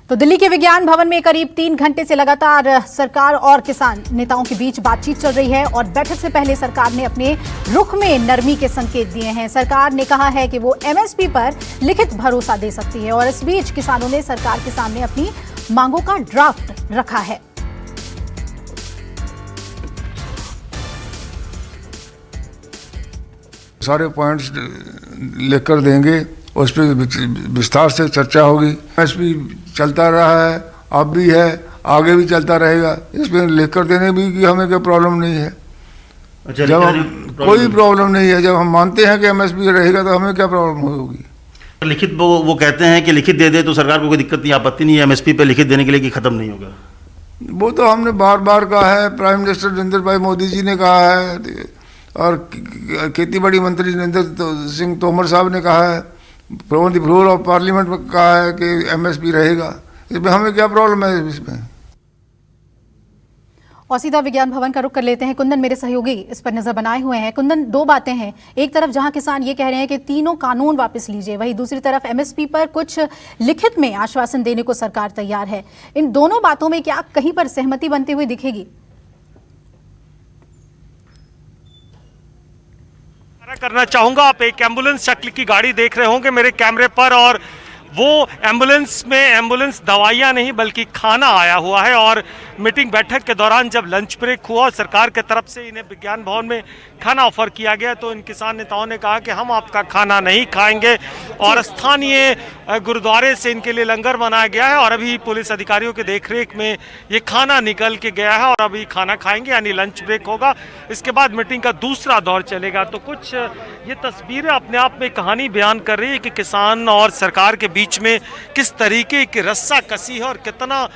तो दिल्ली के विज्ञान भवन में करीब 3 घंटे से लगातार सरकार और किसान नेताओं के बीच बातचीत चल रही है और बैठक से पहले सरकार ने अपने रुख में नरमी के संकेत दिए हैं। सरकार ने कहा है कि वो एमएसपी पर लिखित भरोसा दे सकती है और इस बीच किसानों ने सरकार के सामने अपनी मांगों का ड्राफ्ट रखा है। सारे पॉइंट्स लेकर देंगे, उस पर विस्तार से चर्चा होगी। एमएसपी चलता रहा है, अब भी है, आगे भी चलता रहेगा। इसमें लिखकर देने भी कि हमें कोई प्रॉब्लम नहीं है। अच्छा, जब हम कोई प्रॉब्लम नहीं है, जब हम मानते हैं कि एमएसपी रहेगा तो हमें क्या प्रॉब्लम होगी। लिखित वो कहते हैं कि लिखित दे दे तो सरकार को कोई दिक्कत नहीं, आपत्ति नहीं है एमएसपी पे लिखित देने के लिए कि खत्म नहीं होगा। वो तो हमने बार बार कहा है, प्राइम मिनिस्टर नरेंद्र भाई मोदी जी ने कहा है और खेती बाड़ी मंत्री नरेंद्र सिंह तोमर साहब ने कहा है, from the floor of parliament में कहा है कि एमएसपी रहेगा। इसमें हमें क्या प्रॉब्लम है इसमें। और सीधा विज्ञान भवन का रुख कर लेते हैं। कुंदन मेरे सहयोगी इस पर नजर बनाए हुए हैं। कुंदन, दो बातें हैं। एक तरफ जहां किसान ये कह रहे हैं कि तीनों कानून वापस लीजिए, वहीं दूसरी तरफ एमएसपी पर कुछ लिखित में आश्वासन देने को सरकार तैयार है। इन दोनों बातों में क्या कहीं पर सहमति बनती हुई दिखेगी? करना चाहूंगा, आप एक एम्बुलेंस शक्ल की गाड़ी देख रहे होंगे मेरे कैमरे पर, और वो एम्बुलेंस में एम्बुलेंस दवाइयां नहीं बल्कि खाना आया हुआ है। और मीटिंग बैठक के दौरान जब लंच ब्रेक हुआ और सरकार के तरफ से इन्हें विज्ञान भवन में खाना ऑफर किया गया तो इन किसान नेताओं ने कहा कि हम आपका खाना नहीं खाएंगे और स्थानीय गुरुद्वारे से इनके लिए लंगर बनाया गया है और अभी पुलिस अधिकारियों के देखरेख में ये खाना निकल के गया है और अभी खाना खाएंगे, यानी लंच ब्रेक होगा। इसके बाद मीटिंग का दूसरा दौर चलेगा। तो कुछ ये तस्वीरें अपने आप में कहानी बयान कर रही है कि किसान और सरकार के बीच में किस तरीके की रस्सा कसी है और कितना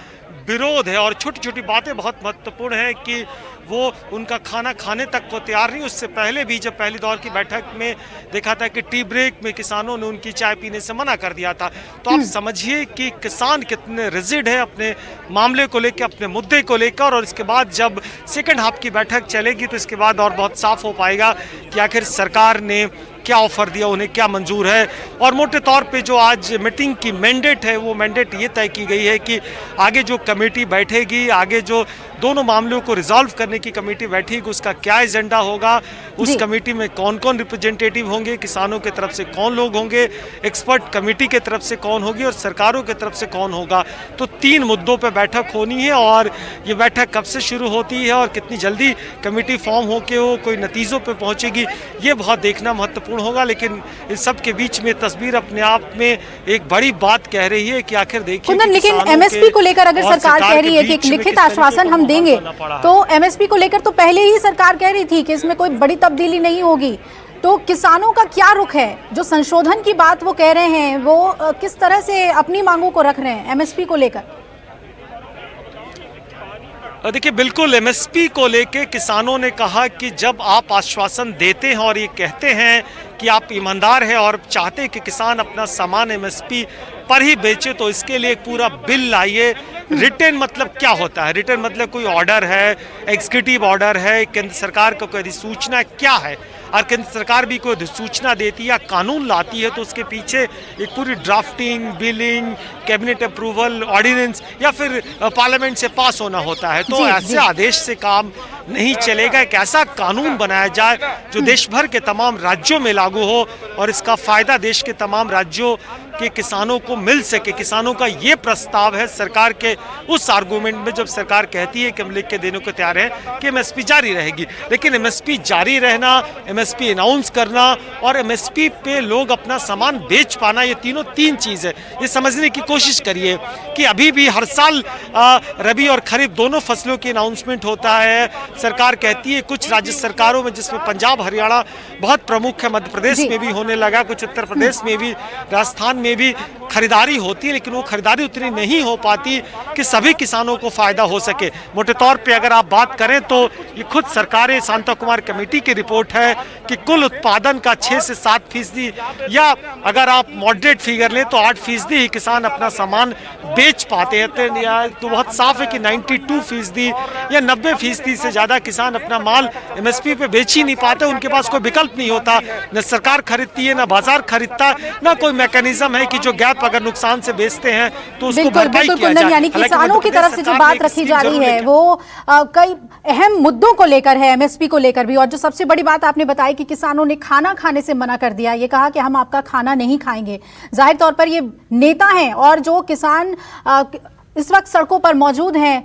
विरोध है। और छोटी छोटी बातें बहुत महत्वपूर्ण हैं कि वो उनका खाना खाने तक को तैयार नहीं। उससे पहले भी जब पहली दौर की बैठक में देखा था कि टी ब्रेक में किसानों ने उनकी चाय पीने से मना कर दिया था। तो आप समझिए कि किसान कितने रिजिड है अपने मामले को लेकर, अपने मुद्दे को लेकर। और इसके बाद जब सेकंड हाफ की बैठक चलेगी तो इसके बाद और बहुत साफ हो पाएगा कि आखिर सरकार ने क्या ऑफर दिया, उन्हें क्या मंजूर है। और मोटे तौर पे जो आज मीटिंग की मैंडेट है वो मैंडेट ये तय की गई है कि आगे जो कमेटी बैठेगी, आगे जो दोनों मामलों को रिजॉल्व करने की कमेटी बैठेगी, उसका क्या एजेंडा होगा, उस कमेटी में कौन कौन रिप्रेजेंटेटिव होंगे, किसानों के तरफ से कौन लोग होंगे, एक्सपर्ट कमेटी के तरफ से कौन होगी और सरकारों के तरफ से कौन होगा। तो 3 मुद्दों पर बैठक होनी है और ये बैठक कब से शुरू होती है और कितनी जल्दी कमेटी फॉर्म होके वो कोई नतीजों पर पहुँचेगी, ये बहुत देखना महत्वपूर्ण होगा। लेकिन इस सब के बीच में तस्वीर अपने आप में एक बड़ी बात कह रही है कि आखिर देखिए, लेकिन एमएसपी को लेकर अगर सरकार कह रही है कि एक लिखित आश्वासन हम देंगे, तो एमएसपी को लेकर तो पहले ही सरकार कह रही थी कि इसमें कोई बड़ी तब्दीली नहीं होगी। तो किसानों का क्या रुख है? जो संशोधन की बात वो कह रहे हैं, वो किस तरह से अपनी मांगों को रख रहे हैं एमएसपी को लेकर? देखिए, बिल्कुल एमएसपी को लेके किसानों ने कहा कि जब आप आश्वासन देते हैं और ये कहते हैं कि आप ईमानदार हैं और चाहते हैं कि किसान अपना सामान एमएसपी पर ही बेचे, तो इसके लिए एक पूरा बिल लाइए। रिटर्न मतलब क्या होता है? रिटर्न मतलब कोई ऑर्डर है, एग्जीक्यूटिव ऑर्डर है, केंद्र सरकार को कोई अधिसूचना क्या है? और केंद्र सरकार भी कोई अधिसूचना देती है या कानून लाती है तो उसके पीछे एक पूरी drafting, billing, cabinet approval, ordinance या फिर पार्लियामेंट से पास होना होता है। तो ऐसे आदेश से काम नहीं चलेगा। एक ऐसा कानून बनाया जाए जो देश भर के तमाम राज्यों में लागू हो और इसका फायदा देश के तमाम राज्यों के किसानों को मिल सके। किसानों का ये प्रस्ताव है सरकार के उस आर्गूमेंट में जब सरकार कहती है कि हम लिख के देने को तैयार है कि एमएसपी जारी रहेगी। लेकिन एमएसपी जारी रहना, एमएसपी अनाउंस करना और एमएसपी पे लोग अपना सामान बेच पाना, ये तीन चीज़ है। ये समझने की कोशिश करिए कि अभी भी हर साल रबी और खरीफ दोनों फसलों की अनाउंसमेंट होता है। सरकार कहती है, कुछ राज्य सरकारों में जिसमें पंजाब हरियाणा बहुत प्रमुख है, मध्य प्रदेश में भी होने लगा, कुछ उत्तर प्रदेश में भी, राजस्थान में भी खरीदारी होती है, लेकिन वो खरीदारी उतनी नहीं हो पाती कि सभी किसानों को फायदा हो सके। मोटे तौर पे अगर आप बात करें तो ये खुद सरकारी शांता कुमार कमेटी की रिपोर्ट है कि कुल उत्पादन का 6 से 7% या अगर आप मॉडरेट फिगर लें तो 8% ही किसान अपना सामान बेच पाते हैं। तो बहुत साफ है कि 92% या 90% से ज़्यादा किसान अपना माल एमएसपी पे बेच ही नहीं पाते। उनके पास कोई विकल्प नहीं होता, न सरकार खरीदती है, न बाजार खरीदता, न कोई मैकेनिज्म इंतजाम है कि जो गैप अगर नुकसान से बेचते हैं तो उसको बिल्कुल भरपाई बिल्कुल किया कुंदन, जाए। यानी हालांकि किसानों की मध्य तरफ से प्रदेश जो सरकार ने बात एक रखी स्कीम जा रही जरूर है लेकर- वो कई अहम मुद्दों को लेकर है, एमएसपी को लेकर भी। और जो सबसे बड़ी बात आपने बताई कि किसानों ने खाना खाने से मना कर दिया, ये कहा कि हम आपका खाना नहीं खाएंगे। जाहिर तौर पर ये नेता हैं और जो किसान इस वक्त सड़कों पर मौजूद हैं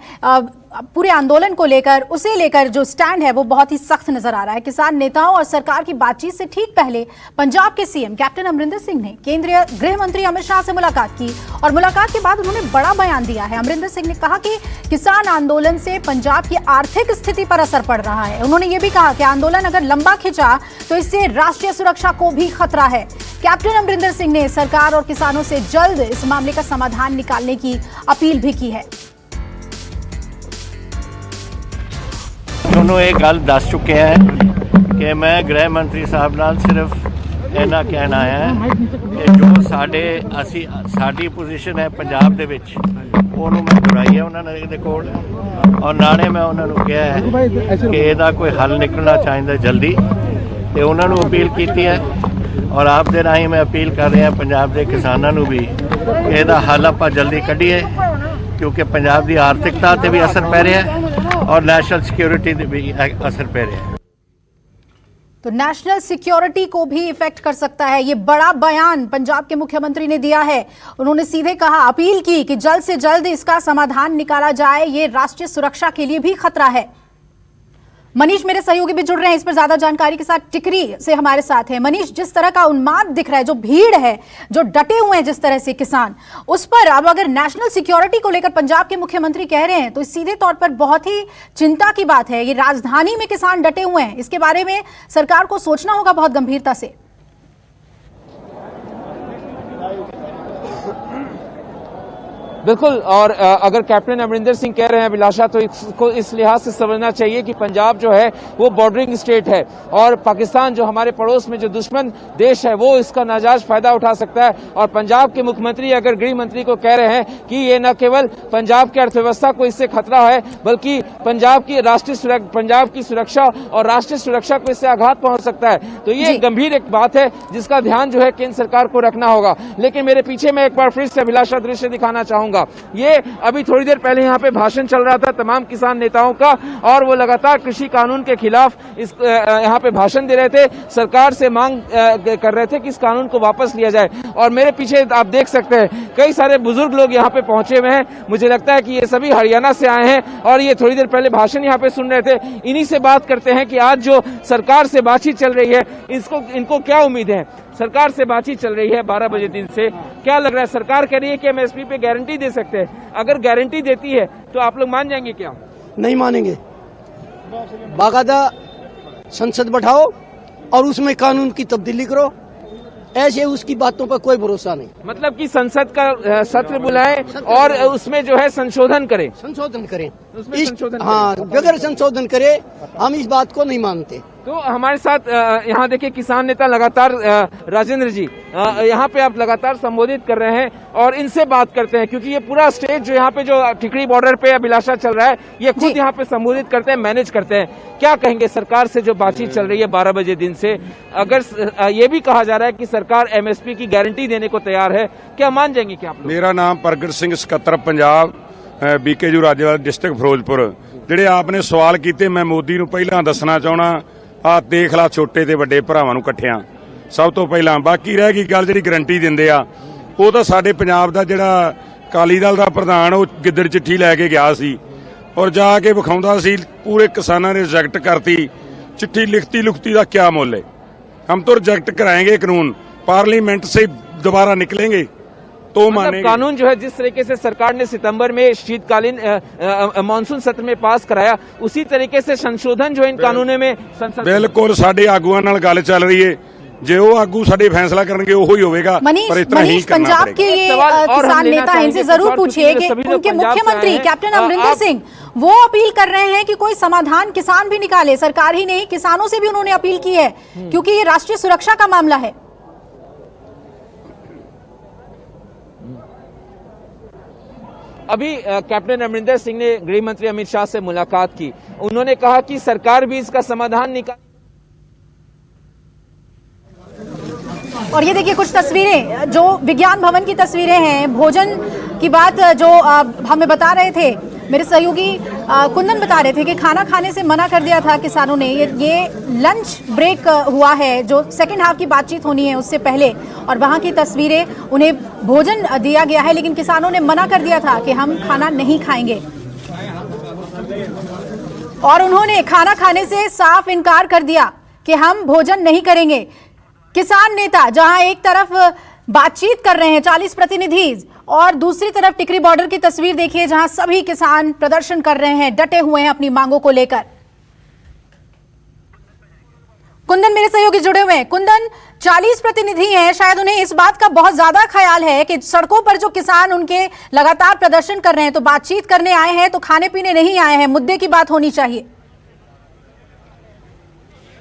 पूरे आंदोलन को लेकर, उसे लेकर जो स्टैंड है वो बहुत ही सख्त नजर आ रहा है। किसान नेताओं और सरकार की बातचीत से ठीक पहले पंजाब के सीएम कैप्टन अमरिंदर सिंह ने केंद्रीय गृह मंत्री अमित शाह से मुलाकात की और मुलाकात के बाद उन्होंने बड़ा बयान दिया है। अमरिंदर सिंह ने कहा कि किसान आंदोलन से पंजाब की आर्थिक स्थिति पर असर पड़ रहा है। उन्होंने ये भी कहा कि आंदोलन अगर लंबा खिंचा तो इससे राष्ट्रीय सुरक्षा को भी खतरा है। कैप्टन अमरिंदर सिंह ने सरकार और किसानों से जल्द इस मामले का समाधान निकालने की अपील भी की है। दोनों एक गल दस चुके हैं कि मैं गृह मंत्री साहब नाल सिर्फ इन्ना कहना है कि जो साडी पोजीशन है पंजाब दे विच ਉਹਨੂੰ मैं ਦੁਹਰਾਈ है उन्होंने दे कोल और नाले मैं उन्होंने कहा है कि ਇਹਦਾ कोई हल निकलना चाहिए जल्दी ਤੇ ਉਹਨਾਂ ਨੂੰ अपील की है और आप दे राही मैं अपील कर रहा पंजाब के किसानों ਨੂੰ भी ਇਹਦਾ हल ਆਪਾਂ जल्दी ਕੱਢੀਏ क्योंकि पंजाब की आर्थिकता ते भी असर पै रहा है और नेशनल सिक्योरिटी ते भी असर पै रहा है। तो नेशनल सिक्योरिटी को भी इफेक्ट कर सकता है। ये बड़ा बयान पंजाब के मुख्यमंत्री ने दिया है। उन्होंने सीधे कहा, अपील की कि जल्द से जल्द इसका समाधान निकाला जाए, ये राष्ट्रीय सुरक्षा के लिए भी खतरा है। मनीष मेरे सहयोगी भी जुड़ रहे हैं इस पर ज्यादा जानकारी के साथ। टिकरी से हमारे साथ है मनीष। जिस तरह का उन्माद दिख रहा है, जो भीड़ है, जो डटे हुए हैं जिस तरह से किसान, उस पर अब अगर नेशनल सिक्योरिटी को लेकर पंजाब के मुख्यमंत्री कह रहे हैं तो सीधे तौर पर बहुत ही चिंता की बात है। ये राजधानी में किसान डटे हुए हैं, इसके बारे में सरकार को सोचना होगा बहुत गंभीरता से। बिल्कुल, और अगर कैप्टन अमरिंदर सिंह कह रहे हैं अभिलाषा, तो इसको इस लिहाज से समझना चाहिए कि पंजाब जो है वो बॉर्डरिंग स्टेट है और पाकिस्तान जो हमारे पड़ोस में जो दुश्मन देश है वो इसका नाजायज फायदा उठा सकता है। और पंजाब के मुख्यमंत्री अगर गृह मंत्री को कह रहे हैं कि ये न केवल पंजाब की अर्थव्यवस्था को इससे खतरा है बल्कि पंजाब की सुरक्षा और राष्ट्रीय सुरक्षा को इससे आघात पहुंच सकता है, तो ये गंभीर एक बात है जिसका ध्यान जो है केंद्र सरकार को रखना होगा। लेकिन मेरे पीछे मैं एक बार फिर से अभिलाषा दृश्य दिखाना चाहूंगा। ये अभी थोड़ी देर पहले यहाँ पे भाषण चल रहा था तमाम किसान नेताओं का और वो लगातार कृषि कानून के खिलाफ यहाँ पे भाषण दे रहे थे, सरकार से मांग कर रहे थे कि इस कानून को वापस लिया जाए। और मेरे पीछे आप देख सकते हैं कई सारे बुजुर्ग लोग यहाँ पे पहुंचे हुए हैं। मुझे लगता है कि ये सभी हरियाणा से आए हैं और ये थोड़ी देर पहले भाषण यहाँ पे सुन रहे थे। इन्हीं से बात करते हैं कि आज जो सरकार से बातचीत चल रही है इनको क्या उम्मीद है। सरकार से बातचीत चल रही है 12 बजे दिन से, क्या लग रहा है? सरकार कह रही है कि एमएसपी पे गारंटी दे सकते हैं। अगर गारंटी देती है तो आप लोग मान जाएंगे क्या? नहीं मानेंगे। बाकायदा संसद बैठाओ और उसमें कानून की तब्दीली करो, ऐसे उसकी बातों पर कोई भरोसा नहीं। मतलब कि संसद का सत्र बुलाएं और उसमें जो है संशोधन करें। हाँ, बगैर संशोधन करे हम इस बात को नहीं मानते। तो हमारे साथ यहाँ देखिए किसान नेता लगातार राजेंद्र जी यहाँ पे आप लगातार संबोधित कर रहे हैं और इनसे बात करते हैं क्योंकि ये पूरा स्टेज जो यहाँ पे जो टिकरी बॉर्डर पे अभिलाषा चल रहा है ये खुद यहाँ पे संबोधित करते हैं, मैनेज करते हैं। क्या कहेंगे सरकार से जो बातचीत चल रही है 12 बजे दिन से? अगर ये भी कहा जा रहा है कि सरकार एमएसपी की गारंटी देने को तैयार है, क्या मान जाएंगे क्या आप लोग? मेरा नाम प्रगट सिंह, सकत्तर पंजाब, बीकेयू राजेवाला डिस्ट्रिक्ट फिरोजपुर। ਜਿਹੜੇ आपने सवाल किए मैं मोदी ਨੂੰ ਪਹਿਲਾਂ ਦੱਸਣਾ ਚਾਹਣਾ ਆ ਦੇਖ ਲਾ ਛੋਟੇ ਤੇ ਵੱਡੇ ਭਰਾਵਾਂ ਨੂੰ ਇਕੱਠਿਆਂ ਸਭ ਤੋਂ ਪਹਿਲਾਂ। ਬਾਕੀ ਰਹਿ ਗਈ ਗੱਲ ਜਿਹੜੀ ਗਰੰਟੀ ਦਿੰਦੇ ਆ ਉਹ ਤਾਂ ਸਾਡੇ ਪੰਜਾਬ ਦਾ ਜਿਹੜਾ ਅਕਾਲੀ ਦਲ ਦਾ ਪ੍ਰਧਾਨ ਉਹ ਗਿੱਦੜ ਚਿੱਠੀ ਲੈ ਕੇ ਗਿਆ ਸੀ ਔਰ ਜਾ ਕੇ ਵਿਖਾਉਂਦਾ ਸੀ, ਪੂਰੇ ਕਿਸਾਨਾਂ ਨੇ ਰਿਜੈਕਟ ਕਰਤੀ चिट्ठी। लिखती लुखती का क्या मोल है? हम तो रिजेक्ट कराएंगे कानून, पार्लियामेंट से दोबारा निकलेंगे तो मानेंगे। कानून जो है जिस तरीके से सरकार ने सितंबर में शीतकालीन मानसून सत्र में पास कराया उसी तरीके से संशोधन जो इन कानूनों में संसद बिल्कुल साडे आगुआं नाल गल चल रही है। जो आगू साडे फैसला करनगे ओहो ही होवेगा। पर इतना ही करना पंजाब पड़ेगा। के ये किसान नेता हैं, इनसे जरूर पूछिए कि उनके मुख्यमंत्री कैप्टन अमरिंदर सिंह वो अपील कर रहे हैं कि कोई समाधान किसान भी निकाले, सरकार ही नहीं किसानों से भी उन्होंने अपील की है क्योंकि ये राष्ट्रीय सुरक्षा का मामला है। अभी कैप्टन अमरिंदर सिंह ने गृह मंत्री अमित शाह से मुलाकात की। उन्होंने कहा कि सरकार भी इसका समाधान निकाल और ये देखिए कुछ तस्वीरें जो विज्ञान भवन की तस्वीरें हैं। भोजन की बात जो हमें बता रहे थे मेरे सहयोगी कुंदन बता रहे थे कि खाना खाने से मना कर दिया था किसानों ने। ये लंच ब्रेक हुआ है, जो सेकंड हाफ की बातचीत होनी है उससे पहले, और वहाँ की तस्वीरें, उन्हें भोजन दिया गया है लेकिन किसानों ने मना कर दिया था कि हम खाना नहीं खाएंगे और उन्होंने खाना खाने से साफ इनकार कर दिया कि हम भोजन नहीं करेंगे। किसान नेता जहां एक तरफ बातचीत कर रहे हैं 40 प्रतिनिधि और दूसरी तरफ टिकरी बॉर्डर की तस्वीर देखिए जहां सभी किसान प्रदर्शन कर रहे हैं, डटे हुए हैं अपनी मांगों को लेकर। कुंदन मेरे सहयोगी जुड़े हुए हैं। कुंदन, 40 प्रतिनिधि हैं, शायद उन्हें इस बात का बहुत ज्यादा ख्याल है कि सड़कों पर जो किसान उनके लगातार प्रदर्शन कर रहे हैं तो बातचीत करने आए हैं, तो खाने पीने नहीं आए हैं, मुद्दे की बात होनी चाहिए।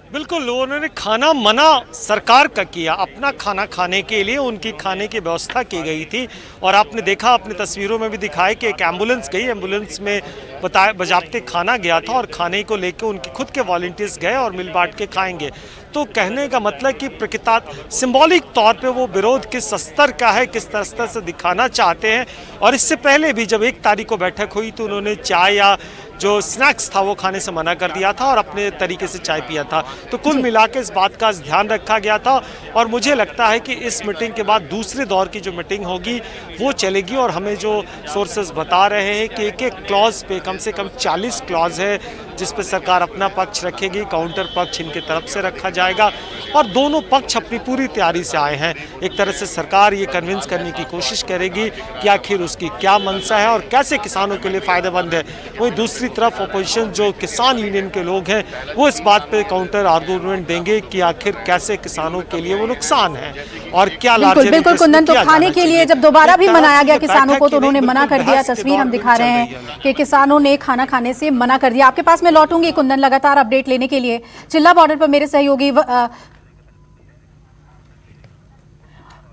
बिल्कुल, उन्होंने खाना मना सरकार का किया, अपना खाना खाने के लिए उनकी खाने की व्यवस्था की गई थी। और आपने देखा, अपनी तस्वीरों में भी दिखाया कि एक एम्बुलेंस गई, एम्बुलेंस में बजाबते खाना गया था और खाने को लेकर उनके खुद के वॉलंटियर्स गए और मिल बांट के खाएंगे। तो कहने का मतलब कि प्रकृता सिंबॉलिक तौर पे वो विरोध किस स्तर का है, किस स्तर से दिखाना चाहते हैं। और इससे पहले भी जब 1 तारीख को बैठक हुई तो उन्होंने चाय या जो स्नैक्स था वो खाने से मना कर दिया था और अपने तरीके से चाय पिया था। तो कुल मिला के इस बात का ध्यान रखा गया था और मुझे लगता है कि इस मीटिंग के बाद दूसरे दौर की जो मीटिंग होगी वो चलेगी। और हमें जो सोर्सेज बता रहे हैं कि एक क्लॉज पे कम से कम 40 क्लॉज है जिस पे सरकार अपना पक्ष रखेगी, काउंटर पक्ष इनके तरफ से रखा जाएगा और दोनों पक्ष अपनी पूरी तैयारी से आए हैं। एक तरह से सरकार ये कन्विंस करने की कोशिश करेगी कि आखिर उसकी क्या मंशा है और कैसे किसानों के लिए फायदेमंद है। वहीं दूसरी तरफ अपोजिशन जो किसान यूनियन के लोग हैं वो इस बात पे काउंटर आर्गूमेंट देंगे कि आखिर कैसे किसानों के लिए वो नुकसान है और क्या लाभ। बिल्कुल कुंदन, तो खाने के लिए जब दोबारा भी मनाया गया किसानों को तो उन्होंने मना कर दिया। तस्वीर हम दिखा रहे हैं कि किसानों ने खाना खाने से मना कर दिया। आपके पास मैं लौटूंगी कुंदन लगातार अपडेट लेने के लिए। चिल्ला बॉर्डर पर मेरे सहयोगी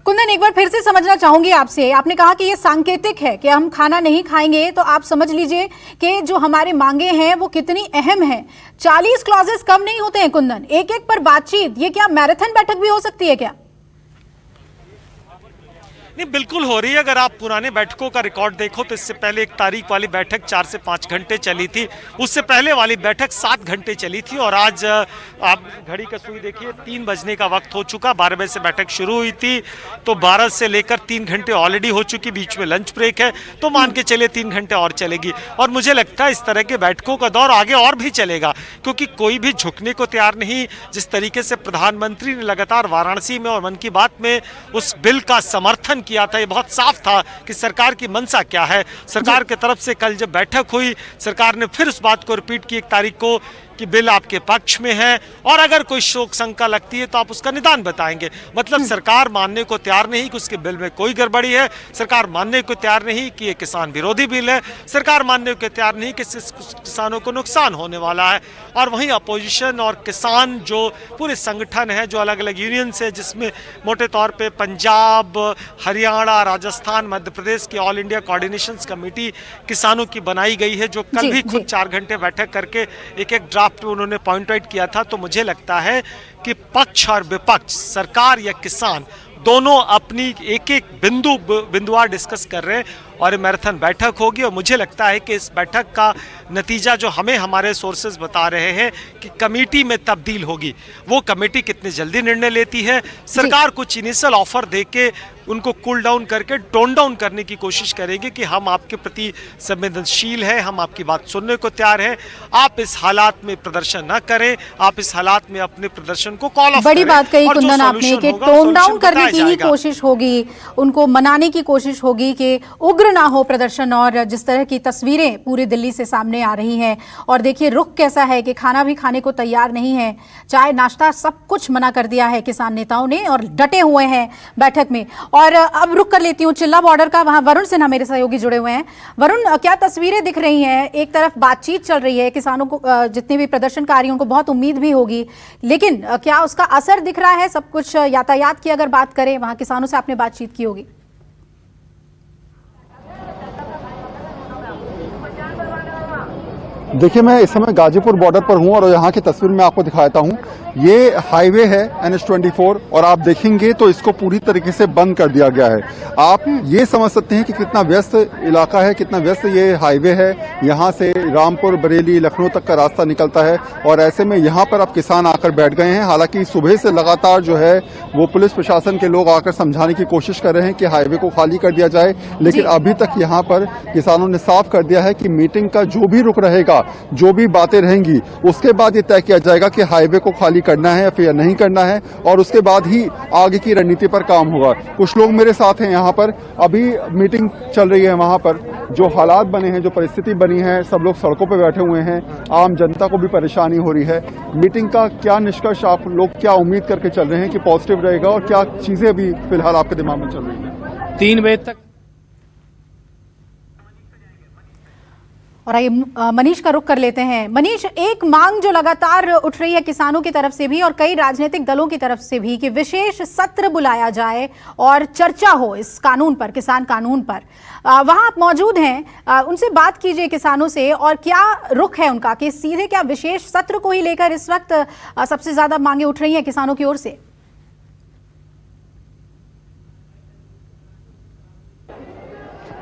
कुंदन, एक बार फिर से समझना चाहूंगी आपसे। आपने कहा कि ये सांकेतिक है कि हम खाना नहीं खाएंगे, तो आप समझ लीजिए कि जो हमारे मांगे हैं वो कितनी अहम है। 40 क्लॉजेस कम नहीं होते हैं कुंदन, एक एक पर बातचीत। ये क्या मैराथन बैठक भी हो सकती है क्या? नहीं, बिल्कुल हो रही है। अगर आप पुराने बैठकों का रिकॉर्ड देखो तो इससे पहले 1 तारीख वाली बैठक 4 से 5 घंटे चली थी, उससे पहले वाली बैठक 7 घंटे चली थी और आज आप घड़ी का सुई देखिए 3 बजने का वक्त हो चुका। 12 बजे से बैठक शुरू हुई थी तो 12 से लेकर 3 घंटे ऑलरेडी हो चुकी, बीच में लंच ब्रेक है तो मान के चले 3 घंटे और चलेगी। और मुझे लगता है इस तरह के बैठकों का दौर आगे और भी चलेगा क्योंकि कोई भी झुकने को तैयार नहीं। जिस तरीके से प्रधानमंत्री ने लगातार वाराणसी में और मन की बात में उस बिल का समर्थन किया था, ये बहुत साफ था कि सरकार की मंशा क्या है। सरकार की तरफ से कल जब बैठक हुई सरकार ने फिर उस बात को रिपीट की 1 तारीख को कि बिल आपके पक्ष में है और अगर कोई शोक शंका लगती है तो आप उसका निदान बताएंगे। मतलब सरकार मानने को तैयार नहीं कि उसके बिल में कोई गड़बड़ी है, सरकार मानने को तैयार नहीं कि ये किसान विरोधी बिल है, सरकार मानने को तैयार नहीं कि इससे किसानों को नुकसान होने वाला है। और वहीं अपोजिशन और किसान जो पूरे संगठन है, जो अलग अलग यूनियंस है, जिसमें मोटे तौर पर पंजाब, हरियाणा, राजस्थान, मध्य प्रदेश की ऑल इंडिया कोऑर्डिनेशन कमेटी किसानों की बनाई गई है, जो कल भी खुद 4 घंटे बैठक करके एक ड्राफ्ट पे उन्होंने पॉइंट आउट किया था। तो मुझे लगता है कि पक्ष और विपक्ष, सरकार या किसान, दोनों अपनी एक एक बिंदुवार डिस्कस कर रहे हैं और मैराथन बैठक होगी। और मुझे लगता है कि इस बैठक का नतीजा जो हमें हमारे सोर्सेज बता रहे हैं कि कमेटी में तब्दील होगी। वो कमेटी कितनी जल्दी निर्णय लेती है, सरकार कुछ इनिशियल ऑफर देके उनको कूल डाउन करके टोन डाउन करने की कोशिश करेगी कि हम आपके प्रति संवेदनशील हैं, हम आपकी बात सुनने को तैयार हैं, आप इस हालात में प्रदर्शन ना करें, आप इस हालात में अपने प्रदर्शन को कॉल ऑफ करें। बड़ी बात कही कुंदन आपने कि टोन डाउन करने की ही कोशिश होगी, उनको मनाने की कोशिश होगी कि उग्र ना हो प्रदर्शन। और जिस तरह की तस्वीरें पूरी दिल्ली से सामने आ रही हैं और देखिए रुख कैसा है कि खाना भी खाने को तैयार नहीं है, चाय नाश्ता सब कुछ मना कर दिया है किसान नेताओं ने और डटे हुए हैं बैठक में। और अब रुक कर लेती हूँ चिल्ला बॉर्डर का, वहां वरुण सिन्हा मेरे सहयोगी जुड़े हुए हैं। वरुण, क्या तस्वीरें दिख रही हैं? एक तरफ बातचीत चल रही है, किसानों को, जितने भी प्रदर्शनकारी उनको बहुत उम्मीद भी होगी, लेकिन क्या उसका असर दिख रहा है? सब कुछ यातायात की अगर बात करें, वहां किसानों से आपने बातचीत की होगी। देखिए, मैं इस समय गाजीपुर बॉर्डर पर हूं और यहाँ की तस्वीर मैं आपको दिखाता हूं ये हाईवे है NH-24 और आप देखेंगे तो इसको पूरी तरीके से बंद कर दिया गया है। आप ये समझ सकते हैं कि कितना व्यस्त इलाका है, कितना व्यस्त ये हाईवे है। यहाँ से रामपुर, बरेली, लखनऊ तक का रास्ता निकलता है और ऐसे में यहाँ पर अब किसान आकर बैठ गए हैं। हालांकि सुबह से लगातार जो है वो पुलिस प्रशासन के लोग आकर समझाने की कोशिश कर रहे हैं कि हाईवे को खाली कर दिया जाए, लेकिन अभी तक यहाँ पर किसानों ने साफ कर दिया है कि मीटिंग का जो भी रुख रहेगा, जो भी बातें रहेंगी, उसके बाद ये तय किया जाएगा कि हाईवे को खाली करना है या फिर नहीं करना है और उसके बाद ही आगे की रणनीति पर काम होगा। कुछ लोग मेरे साथ हैं यहाँ पर, अभी मीटिंग चल रही है। वहाँ पर जो हालात बने हैं, जो परिस्थिति बनी है, सब लोग सड़कों पर बैठे हुए हैं, आम जनता को भी परेशानी हो रही है। मीटिंग का क्या निष्कर्ष, आप लोग क्या उम्मीद करके चल रहे हैं कि पॉजिटिव रहेगा और क्या चीजें अभी फिलहाल आपके दिमाग में चल रही है? 3 बजे तक। और आइए मनीष का रुख कर लेते हैं। मनीष, एक मांग जो लगातार उठ रही है किसानों की तरफ से भी और कई राजनीतिक दलों की तरफ से भी कि विशेष सत्र बुलाया जाए और चर्चा हो इस कानून पर, किसान कानून पर। वहां आप मौजूद हैं, उनसे बात कीजिए किसानों से, और क्या रुख है उनका कि सीधे क्या विशेष सत्र को ही लेकर इस वक्त सबसे ज्यादा मांगे उठ रही हैं किसानों की ओर से?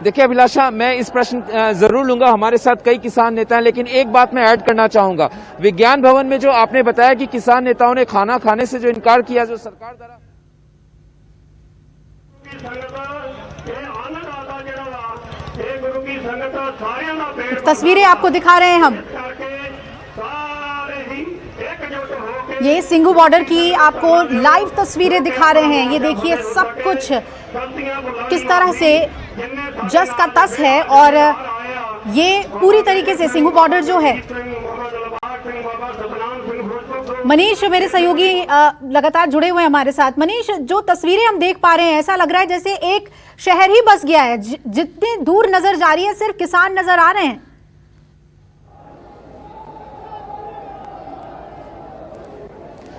देखिए अभिलाषा, मैं इस प्रश्न जरूर लूंगा, हमारे साथ कई किसान नेता हैं, लेकिन एक बात मैं ऐड करना चाहूंगा। विज्ञान भवन में जो आपने बताया कि किसान नेताओं ने खाना खाने से जो इनकार किया, जो सरकार द्वारा तस्वीरें आपको दिखा रहे हैं हम, ये सिंघू बॉर्डर की आपको लाइव तस्वीरें दिखा रहे हैं। ये देखिए सब कुछ किस तरह से जस का तस है और ये पूरी तरीके से सिंघू बॉर्डर जो है। मनीष मेरे सहयोगी लगातार जुड़े हुए हैं हमारे साथ। मनीष, जो तस्वीरें हम देख पा रहे हैं, ऐसा लग रहा है जैसे एक शहर ही बस गया है। जितनी दूर नजर जा रही है सिर्फ किसान नजर आ रहे हैं।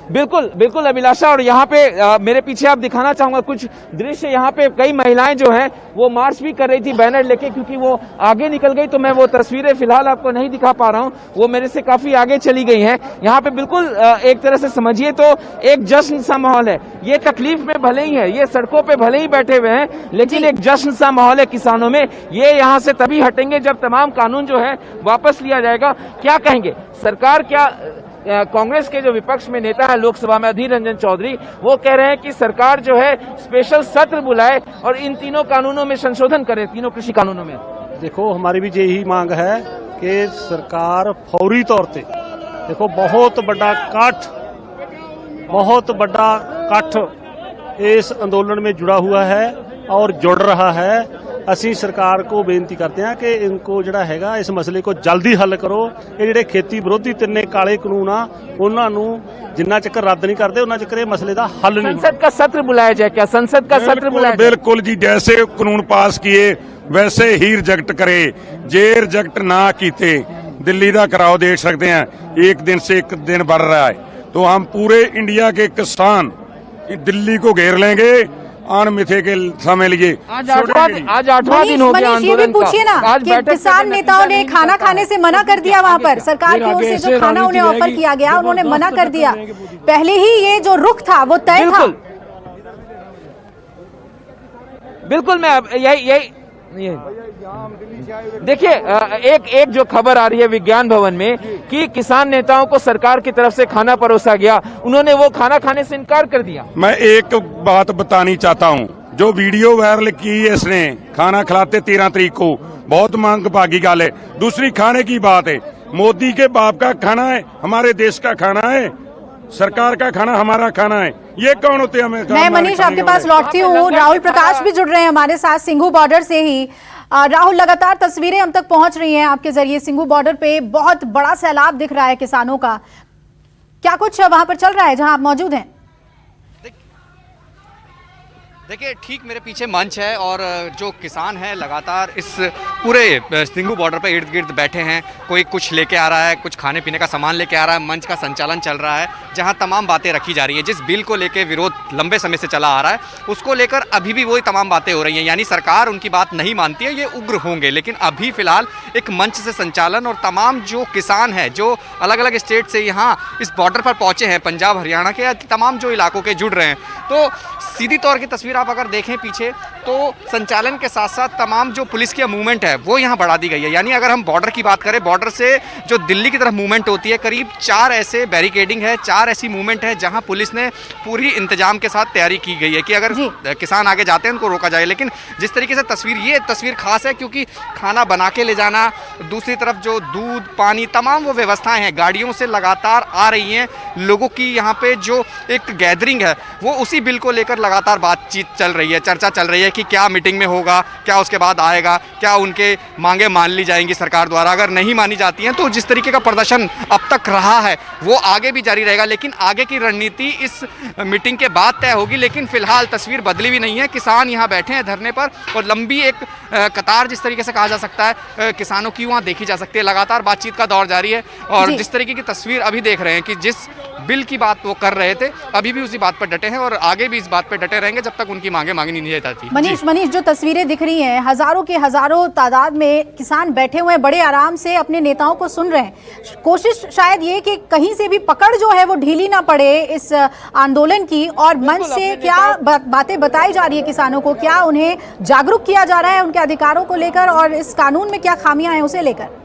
बिल्कुल बिल्कुल अभिलाषा, और यहाँ पे मेरे पीछे आप दिखाना चाहूंगा कुछ दृश्य। यहाँ पे कई महिलाएं जो हैं वो मार्च भी कर रही थी बैनर लेके, क्योंकि वो आगे निकल गई, तो मैं वो तस्वीरें फिलहाल आपको नहीं दिखा पा रहा हूँ, वो मेरे से काफी आगे चली गई हैं। यहाँ पे बिल्कुल एक तरह से समझिए तो एक जश्न सा माहौल है। ये तकलीफ में भले ही है, ये सड़कों पे भले ही बैठे हुए हैं, लेकिन एक जश्न सा माहौल है किसानों में। ये यहाँ से तभी हटेंगे जब तमाम कानून जो है वापस लिया जाएगा। क्या कहेंगे सरकार? क्या कांग्रेस के जो विपक्ष में नेता है लोकसभा में अधीर रंजन चौधरी, वो कह रहे हैं कि सरकार जो है स्पेशल सत्र बुलाए और इन तीनों कानूनों में संशोधन करे, तीनों कृषि कानूनों में। देखो, हमारी भी यही मांग है कि सरकार फौरी तौर पे, देखो बहुत बड़ा काठ इस आंदोलन में जुड़ा हुआ है और जुड़ रहा है। ਅਸੀਂ ਸਰਕਾਰ को ਬੇਨਤੀ ਕਰਦੇ ਹਾਂ ਕਿ ਇਨਕੋ ਜਿਹੜਾ ਹੈਗਾ ਇਸ ਮਸਲੇ को ਜਲਦੀ ਹੱਲ ਕਰੋ। ਇਹ ਜਿਹੜੇ ਖੇਤੀ ਵਿਰੋਧੀ ਤਿੰਨੇ ਕਾਲੇ ਕਾਨੂੰਨ ਆ, ਉਹਨਾਂ ਨੂੰ जिन्ना चक्कर रद्द नहीं करते उन्ना चक्कर मसले का हल नहीं। संसद का सत्र बुलाया जाए, क्या संसद का सत्र बुलाया? बिल्कुल जी, जैसे कानून पास किए वैसे ही रिजेक्ट करे। जे रिजेक्ट ना कीते, दिल्ली का कराओ देख सकते हैं, एक दिन से एक दिन बढ़ रहा है। तो हम पूरे इंडिया के किसान दिल्ली को घेर लेंगे अनमिथे के समय लिए। आज आठवां दिन हो गया आंदोलन का। ये भी पूछिए ना कि किसान नेताओं ने खाना खाने से मना कर दिया, वहां पर सरकार की ओर से जो खाना उन्हें ऑफर किया गया उन्होंने मना कर दिया। पहले ही ये जो रुख था वो तय था। बिल्कुल मैं यही देखिए, एक जो खबर आ रही है विज्ञान भवन में कि किसान नेताओं को सरकार की तरफ से खाना परोसा गया, उन्होंने वो खाना खाने से इनकार कर दिया। मैं एक बात बतानी चाहता हूं, जो वीडियो वायरल की है इसने, खाना खिलाते 13 तारीख को, बहुत मांग भागी गाल है। दूसरी खाने की बात है, मोदी के बाप का खाना है, हमारे देश का खाना है, सरकार का खाना हमारा खाना है। ये कौन होते हैं? मैं मनीष आपके पास लौटती हूँ। राहुल प्रकाश भी जुड़ रहे हैं हमारे साथ सिंघू बॉर्डर से ही। राहुल, लगातार तस्वीरें हम तक पहुंच रही हैं आपके जरिए। सिंघू बॉर्डर पे बहुत बड़ा सैलाब दिख रहा है किसानों का, क्या कुछ वहां पर चल रहा है जहां आप मौजूद हैं? देखिए, ठीक मेरे पीछे मंच है और जो किसान हैं लगातार इस पूरे सिंघू बॉर्डर पर इर्द गिर्द बैठे हैं। कोई कुछ लेके आ रहा है, कुछ खाने पीने का सामान लेके आ रहा है, मंच का संचालन चल रहा है। जहां तमाम बातें रखी जा रही है। जिस बिल को लेकर विरोध लंबे समय से चला आ रहा है उसको लेकर अभी भी वही तमाम बातें हो रही हैं, यानी सरकार उनकी बात नहीं मानती है, ये उग्र होंगे। लेकिन अभी फिलहाल एक मंच से संचालन और तमाम जो किसान हैं जो अलग अलग स्टेट से यहाँ इस बॉर्डर पर पहुँचे हैं, पंजाब हरियाणा के तमाम जो इलाकों के जुड़ रहे हैं, तो सीधी तौर की तस्वीर आप अगर देखें पीछे तो संचालन के साथ साथ तमाम जो पुलिस की मूवमेंट है वो यहाँ बढ़ा दी गई है। यानी अगर हम बॉर्डर की बात करें, बॉर्डर से जो दिल्ली की तरफ मूवमेंट होती है, करीब 4 ऐसे बैरिकेडिंग है, 4 ऐसी मूवमेंट है जहाँ पुलिस ने पूरी इंतजाम के साथ तैयारी की गई है कि अगर किसान आगे जाते हैं उनको रोका जाए। लेकिन जिस तरीके से ये तस्वीर खास है क्योंकि खाना बना के ले जाना, दूसरी तरफ जो दूध पानी तमाम वो व्यवस्थाएं हैं गाड़ियों से लगातार आ रही हैं। लोगों की यहाँ पे जो एक गैदरिंग है वो उसी बिल को लेकर लगातार बातचीत चल रही है, चर्चा चल रही है कि क्या मीटिंग में होगा, क्या उसके बाद आएगा, क्या उनके मांगे मान ली जाएंगी सरकार द्वारा। अगर नहीं मानी जाती हैं तो जिस तरीके का प्रदर्शन अब तक रहा है वो आगे भी जारी रहेगा। लेकिन आगे की रणनीति इस मीटिंग के बाद तय होगी। लेकिन फिलहाल तस्वीर बदली भी नहीं है, किसान यहाँ बैठे हैं धरने पर और लंबी एक कतार जिस तरीके से कहा जा सकता है किसानों की वहाँ देखी जा सकती है। लगातार बातचीत का दौर जारी है और जिस तरीके की तस्वीर अभी देख रहे हैं कि जिस बिल की बात वो कर रहे थे अभी भी उसी बात पर डटे हैं और आगे भी इस बात पर डटे रहेंगे जब तक उनकी मांगे मांगी नहीं जाती। मनीष जो तस्वीरें दिख रही हैं, हजारों के हजारों तादाद में किसान बैठे हुए हैं, बड़े आराम से अपने नेताओं को सुन रहे हैं। कोशिश शायद ये कि कहीं से भी पकड़ जो है वो ढीली ना पड़े इस आंदोलन की, और मंच से क्या बातें बताई जा रही है किसानों को, क्या उन्हें जागरूक किया जा रहा है उनके अधिकारों को लेकर और इस कानून में क्या खामियां हैं उसे लेकर।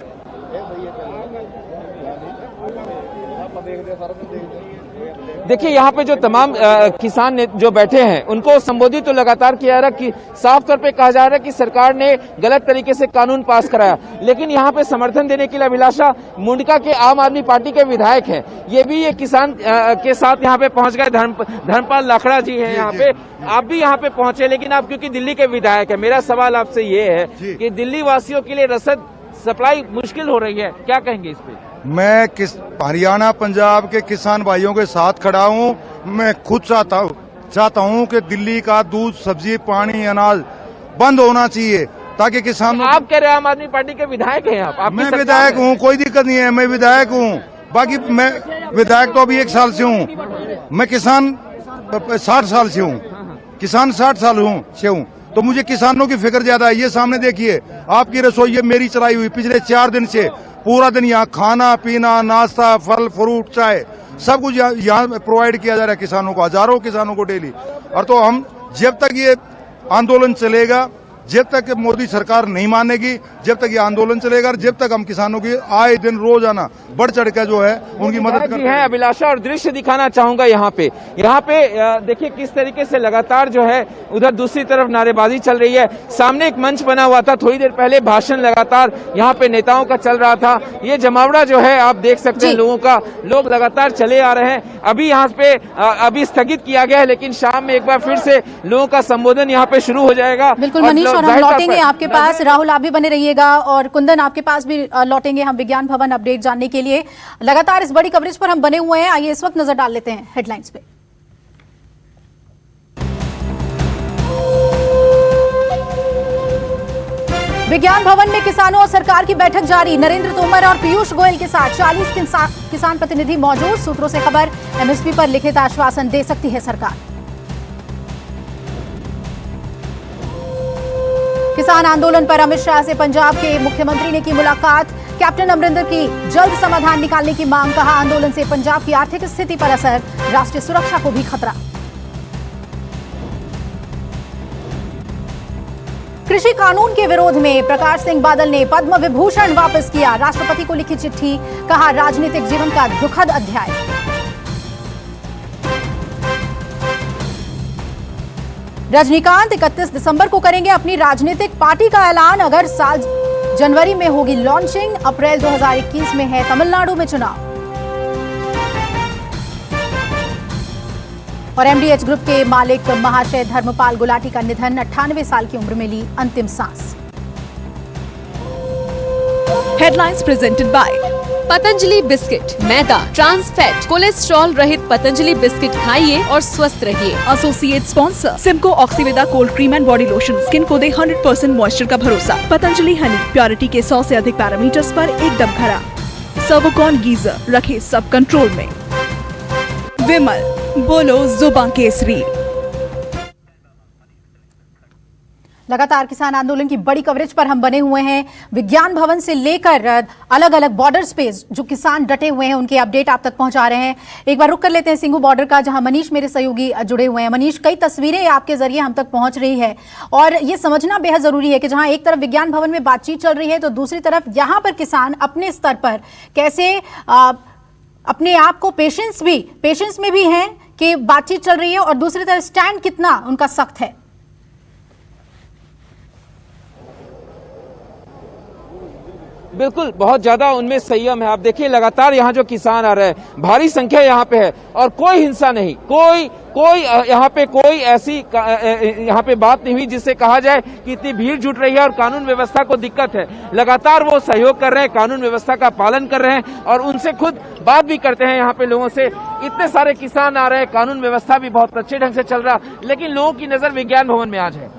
देखिए यहाँ पे जो तमाम किसान जो बैठे हैं उनको संबोधित तो लगातार किया जा रहा है कि साफ तौर पे कहा जा रहा है कि सरकार ने गलत तरीके से कानून पास कराया। लेकिन यहाँ पे समर्थन देने के लिए अभिलाषा मुंडका के आम आदमी पार्टी के विधायक हैं, ये भी ये किसान के साथ यहाँ पे पहुंच गए। धर्मपाल लाखड़ा जी हैं यहाँ पे, आप भी यहाँ पे पहुंचे, लेकिन आप क्योंकि दिल्ली के विधायक है, मेरा सवाल आपसे ये है कि दिल्ली वासियों के लिए रसद सप्लाई मुश्किल हो रही है, क्या कहेंगे इस पे? मैं हरियाणा पंजाब के किसान भाइयों के साथ खड़ा हूं। मैं खुद चाहता हूं कि दिल्ली का दूध सब्जी पानी अनाज बंद होना चाहिए ताकि किसानों। आप कह रहे हैं आम आदमी पार्टी के विधायक हैं आप मैं विधायक हूं, कोई दिक्कत नहीं है, मैं विधायक हूं। बाकी मैं विधायक तो अभी 1 साल से हूं, मैं किसान 60 साल से हूं, किसान 60 साल से हूं, तो मुझे किसानों की फिक्र ज्यादा है। ये सामने देखिए आपकी रसोई ये मेरी चलाई हुई पिछले 4 दिन से, पूरा दिन यहाँ खाना पीना नाश्ता फल फ्रूट चाय सब कुछ यहाँ प्रोवाइड किया जा रहा है किसानों को, हजारों किसानों को डेली। और तो हम जब तक ये आंदोलन चलेगा, जब तक मोदी सरकार नहीं मानेगी, जब तक ये आंदोलन चलेगा, जब तक हम किसानों की आए दिन रोजाना बढ़ चढ़ कर जो है उनकी मदद करते हैं। अभिलाषा और दृश्य दिखाना चाहूंगा यहाँ पे देखिए किस तरीके से लगातार जो है उधर दूसरी तरफ नारेबाजी चल रही है। सामने एक मंच बना हुआ था, थोड़ी देर पहले भाषण लगातार यहाँ पे नेताओं का चल रहा था। ये जमावड़ा जो है आप देख सकते हैं लोगों का, लोग लगातार चले आ रहे हैं। अभी यहाँ पे अभी स्थगित किया गया है, लेकिन शाम में एक बार फिर से लोगों का संबोधन यहाँ पे शुरू हो जाएगा। बिल्कुल मनीष, और हम लौटेंगे आपके पास। राहुल आप भी बने रहिएगा और कुंदन आपके पास भी लौटेंगे हम विज्ञान भवन अपडेट जानने के लिए। लगातार इस बड़ी कवरेज पर हम बने हुए हैं। आइए इस वक्त नजर डाल लेते हैं हेडलाइंस पे। विज्ञान भवन में किसानों और सरकार की बैठक जारी। नरेंद्र तोमर और पीयूष गोयल के साथ 40 किसान प्रतिनिधि मौजूद। सूत्रों से खबर, एमएसपी पर लिखित आश्वासन दे सकती है सरकार। किसान आंदोलन पर अमित शाह से पंजाब के मुख्यमंत्री ने की मुलाकात। कैप्टन अमरिंदर की जल्द समाधान निकालने की मांग। कहा आंदोलन से पंजाब की आर्थिक स्थिति पर असर, राष्ट्रीय सुरक्षा को भी खतरा। कृषि कानून के विरोध में प्रकाश सिंह बादल ने पद्म विभूषण वापस किया। राष्ट्रपति को लिखी चिट्ठी, कहा राजनीतिक जीवन का दुखद अध्याय। रजनीकांत 31 दिसंबर को करेंगे अपनी राजनीतिक पार्टी का ऐलान। अगर साल जनवरी में होगी लॉन्चिंग, अप्रैल 2021 में है तमिलनाडु में चुनाव। और एमडीएच ग्रुप के मालिक महाशय धर्मपाल गुलाटी का निधन, 98 साल की उम्र में ली अंतिम सांस। Headlines presented by Patanjali biscuit, मैदा, ट्रांस फैट, कोलेस्ट्रॉल रहित पतंजलि बिस्किट खाइए और स्वस्थ रहिए। Associate sponsor Simco Oxyveda cold cream and body lotion, skin को दे 100% मॉइस्चर का भरोसा। पतंजलि हनी, प्योरिटी के 100 से अधिक पैरामीटर्स पर एकदम खरा। सर्वोकॉन गीजर, रखे सब कंट्रोल में। विमल, बोलो जुबान केसरी। लगातार किसान आंदोलन की बड़ी कवरेज पर हम बने हुए हैं। विज्ञान भवन से लेकर अलग अलग बॉर्डर्स पे जो किसान डटे हुए हैं उनके अपडेट आप तक पहुंचा रहे हैं। एक बार रुक कर लेते हैं सिंघू बॉर्डर का, जहां मनीष मेरे सहयोगी जुड़े हुए हैं। मनीष, कई तस्वीरें आपके जरिए हम तक पहुंच रही है और ये समझना बेहद जरूरी है कि जहां एक तरफ विज्ञान भवन में बातचीत चल रही है तो दूसरी तरफ यहां पर किसान अपने स्तर पर कैसे अपने आप को पेशेंस में भी हैं कि बातचीत चल रही है और दूसरी तरफ स्टैंड कितना उनका सख्त है। बिल्कुल, बहुत ज्यादा उनमें संयम है। आप देखिए लगातार यहाँ जो किसान आ रहे हैं, भारी संख्या यहाँ पे है और कोई हिंसा नहीं, कोई यहाँ पे कोई ऐसी यहाँ पे बात नहीं हुई जिससे कहा जाए कि इतनी भीड़ जुट रही है और कानून व्यवस्था को दिक्कत है। लगातार वो सहयोग कर रहे हैं, कानून व्यवस्था का पालन कर रहे हैं और उनसे खुद बात भी करते हैं यहाँ पे लोगों से। इतने सारे किसान आ रहे हैं, कानून व्यवस्था भी बहुत अच्छे ढंग से चल रहा, लेकिन लोगों की नजर विज्ञान भवन में आज है।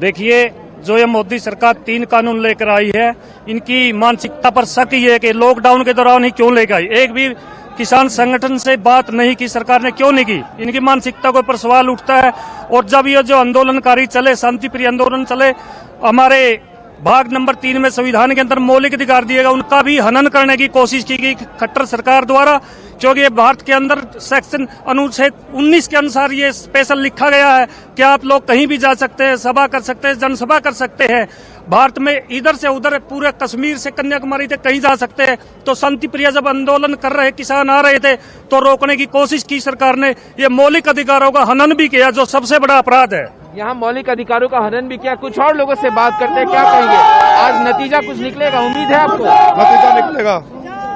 देखिए, जो ये मोदी सरकार 3 कानून लेकर आई है, इनकी मानसिकता पर शक ही है कि लॉकडाउन के दौरान ही क्यों लेकर आई। एक भी किसान संगठन से बात नहीं की सरकार ने, क्यों नहीं की? इनकी मानसिकता के ऊपर सवाल उठता है। और जब ये जो आंदोलनकारी चले, शांति प्रिय आंदोलन चले, हमारे भाग नंबर 3 में संविधान के अंदर मौलिक अधिकार दिएगा, उनका भी हनन करने की कोशिश की गई खट्टर सरकार द्वारा, क्योंकि ये भारत के अंदर सेक्शन अनुच्छेद 19 के अनुसार ये स्पेशल लिखा गया है कि आप लोग कहीं भी जा सकते हैं, सभा कर सकते हैं, जनसभा कर सकते हैं। भारत में इधर से उधर पूरे कश्मीर से कन्याकुमारी तक कहीं जा सकते हैं। तो शांति प्रिय जब आंदोलन कर रहे किसान आ रहे थे तो रोकने की कोशिश की सरकार ने, ये मौलिक अधिकारों का हनन भी किया, जो सबसे बड़ा अपराध है। यहाँ मौलिक अधिकारों का हनन भी किया। कुछ और लोगों से बात करते हैं, क्या कहेंगे? आज नतीजा कुछ निकलेगा, उम्मीद है आपको? नतीजा निकलेगा,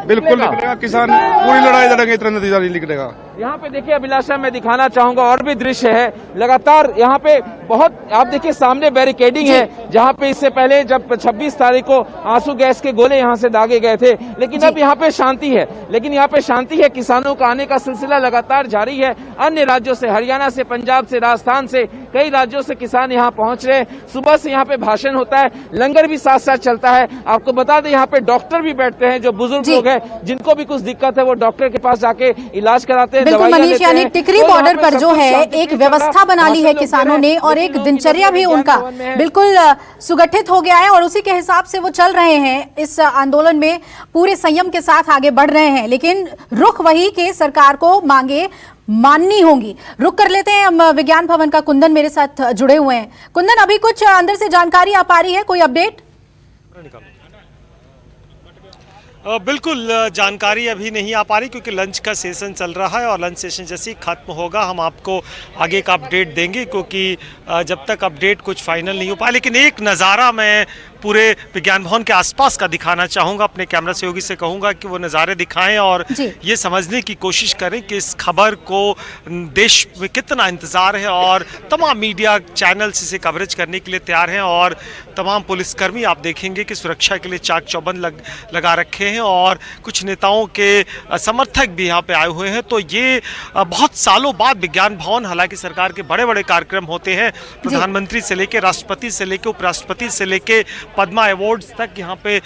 बिल्कुल निकलेगा। किसान पूरी लड़ाई लड़ेंगे, इतना नतीजा नहीं निकलेगा। यहाँ पे देखिए अभिलाषा, मैं दिखाना चाहूंगा और भी दृश्य है। लगातार यहाँ पे बहुत, आप देखिए सामने बैरिकेडिंग है, जहाँ पे इससे पहले जब 26 तारीख को आंसू गैस के गोले यहाँ से दागे गए थे, लेकिन अब यहाँ पे शांति है। लेकिन यहाँ पे शांति है, किसानों का आने का सिलसिला लगातार जारी है। अन्य राज्यों से, हरियाणा से, पंजाब से, राजस्थान से, कई राज्यों से किसान यहाँ पहुंच रहे हैं। सुबह से यहाँ पे भाषण होता है, लंगर भी साथ साथ चलता है। आपको बता दें यहाँ पे डॉक्टर भी बैठते हैं, जो बुजुर्ग लोग हैं जिनको भी कुछ दिक्कत है वो डॉक्टर के पास जाके इलाज कराते हैं। बिल्कुल मनीष, यानी टिकरी बॉर्डर पर जो है एक व्यवस्था बना ली है किसानों ने और एक दिनचर्या भी उनका बिल्कुल सुगठित हो गया है और उसी के हिसाब से वो चल रहे हैं। इस आंदोलन में पूरे संयम के साथ आगे बढ़ रहे हैं, लेकिन रुख वही कि सरकार को मांगे माननी होंगी। रुक कर लेते हैं हम विज्ञान भवन का। कुंदन मेरे साथ जुड़े हुए हैं। कुंदन, अभी कुछ अंदर से जानकारी आ पा रही है, कोई अपडेट? बिल्कुल जानकारी अभी नहीं आ पा रही क्योंकि लंच का सेशन चल रहा है और लंच सेशन जैसे ही खत्म होगा हम आपको आगे का अपडेट देंगे, क्योंकि जब तक अपडेट कुछ फाइनल नहीं हो पाया। लेकिन एक नज़ारा मैं पूरे विज्ञान भवन के आसपास का दिखाना चाहूँगा, अपने कैमरा सहयोगी से कहूँगा कि वो नज़ारे दिखाएं और ये समझने की कोशिश करें कि इस खबर को देश में कितना इंतज़ार है और तमाम मीडिया चैनल्स इसे कवरेज करने के लिए तैयार हैं और तमाम पुलिसकर्मी आप देखेंगे कि सुरक्षा के लिए चाक चौबंद लगा रखे हैं और कुछ नेताओं के समर्थक भी यहाँ पे आए हुए हैं। तो ये बहुत सालों बाद विज्ञान भवन, हालांकि सरकार के बड़े बड़े कार्यक्रम होते हैं, प्रधानमंत्री से लेके राष्ट्रपति से लेके उपराष्ट्रपति से लेके पद्मा अवार्ड्स तक यहाँ पे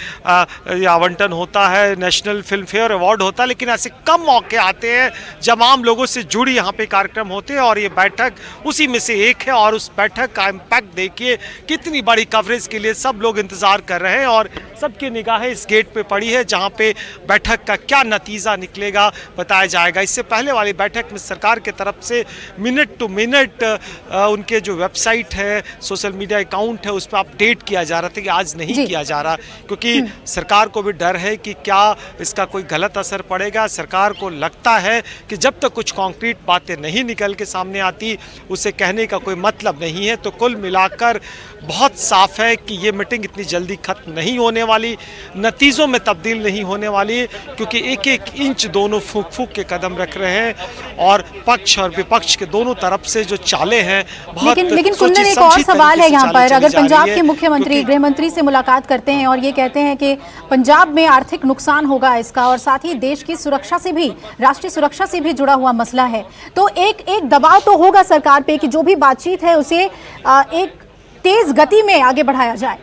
आवंटन होता है, नेशनल फिल्म फेयर अवार्ड होता है, लेकिन ऐसे कम मौके आते हैं जब आम लोगों से जुड़ी यहाँ पे कार्यक्रम होते हैं और ये बैठक उसी में से एक है। और उस बैठक का इम्पैक्ट देखिए, कितनी बड़ी कवरेज के लिए सब लोग इंतजार कर रहे हैं और सबकी निगाहें इस गेट पे पड़ी है जहाँ पे बैठक का क्या नतीजा निकलेगा बताया जाएगा। इससे पहले वाली बैठक में सरकार के तरफ से मिनट टू मिनट उनके जो वेबसाइट है, सोशल मीडिया अकाउंट है, उस पर अपडेट किया जा रहा था कि आज नहीं किया जा रहा, क्योंकि सरकार को भी डर है कि क्या इसका कोई गलत असर पड़ेगा। सरकार को लगता है कि जब तक कुछ कॉन्क्रीट बातें नहीं निकल के सामने आती उसे कहने का कोई मतलब नहीं है। तो कुल मिलाकर बहुत साफ है कि ये मीटिंग इतनी जल्दी खत्म नहीं होने वाली, नतीजों में तब्दील नहीं होने वाली, क्योंकि एक एक इंच दोनों फूक फूक के कदम रख रहे हैं और पक्ष और विपक्ष के दोनों तरफ से जो चाले हैं बहुत। लेकिन कुंदन, एक और सवाल है यहाँ पर, अगर पंजाब के मुख्यमंत्री गृह मंत्री से मुलाकात करते हैं और ये कहते हैं कि पंजाब में आर्थिक नुकसान होगा इसका और साथ ही देश की सुरक्षा से भी, राष्ट्रीय सुरक्षा से भी जुड़ा हुआ मसला है, तो एक दबाव तो होगा सरकार पे कि जो भी बातचीत है उसे एक तेज गति में आगे बढ़ाया जाए।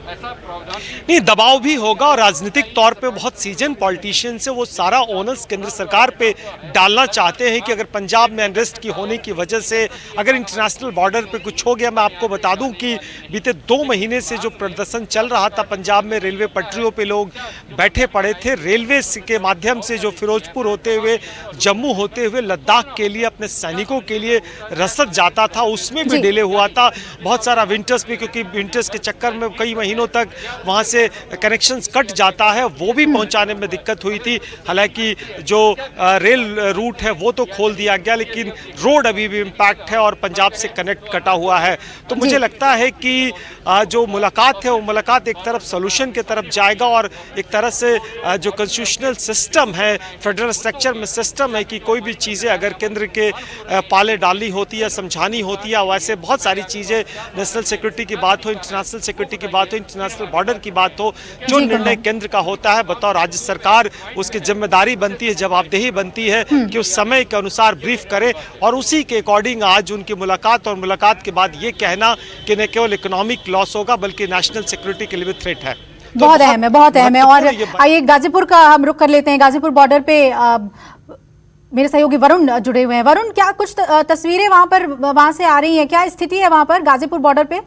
नहीं, दबाव भी होगा और राजनीतिक तौर पे बहुत सीजन पॉलिटिशियंस है, वो सारा ओनर्स केंद्र सरकार पे डालना चाहते हैं कि अगर पंजाब में अनरेस्ट की होने की वजह से अगर इंटरनेशनल बॉर्डर पे कुछ हो गया। मैं आपको बता दूं कि बीते 2 महीने से जो प्रदर्शन चल रहा था पंजाब में, रेलवे पटरियों पे लोग बैठे पड़े थे, रेलवे के माध्यम से जो फिरोजपुर होते हुए जम्मू होते हुए लद्दाख के लिए अपने सैनिकों के लिए रसद जाता था, उसमें भी डिले हुआ था। बहुत सारा विंटर्स में, क्योंकि विंटर्स के चक्कर में कई महीनों तक वहाँ से कनेक्शंस कट जाता है, वो भी पहुँचाने में दिक्कत हुई थी। हालांकि जो रेल रूट है वो तो खोल दिया गया, लेकिन रोड अभी भी इम्पैक्ट है और पंजाब से कनेक्ट कटा हुआ है। तो मुझे लगता है कि जो मुलाकात है वो मुलाकात एक तरफ सोल्यूशन की तरफ जाएगा और एक तरह से जो कॉन्स्टिट्यूशनल सिस्टम है, फेडरल स्ट्रक्चर में सिस्टम है कि कोई भी चीज़ें अगर केंद्र के पाले डालनी होती है, समझानी होती है, वैसे बहुत सारी चीज़ें, नेशनल सिक्योरिटी की बात हो, इंटरनेशनल सिक्योरिटी की बात हो, इंटरनेशनल बॉर्डर की बात हो, जो निर्णय केंद्र का होता है बतौर राज्य सरकार उसकी जिम्मेदारी बनती है, जवाबदेही बनती है कि उस समय के अनुसार ब्रीफ करे और उसी के अकॉर्डिंग आज उनकी मुलाकात और मुलाकात के बाद ये कहना कि न केवल इकोनॉमिक लॉस होगा बल्कि नेशनल सिक्योरिटी के लिए भी थ्रेट है। तो बहुत अहम है, बहुत अहम है। और आइए गाजीपुर का हम रुख कर लेते हैं। गाजीपुर बॉर्डर पे मेरे सहयोगी वरुण जुड़े हुए हैं। वरुण, क्या कुछ तस्वीरें वहां से आ रही हैं? क्या स्थिति है वहां पर गाजीपुर बॉर्डर पे?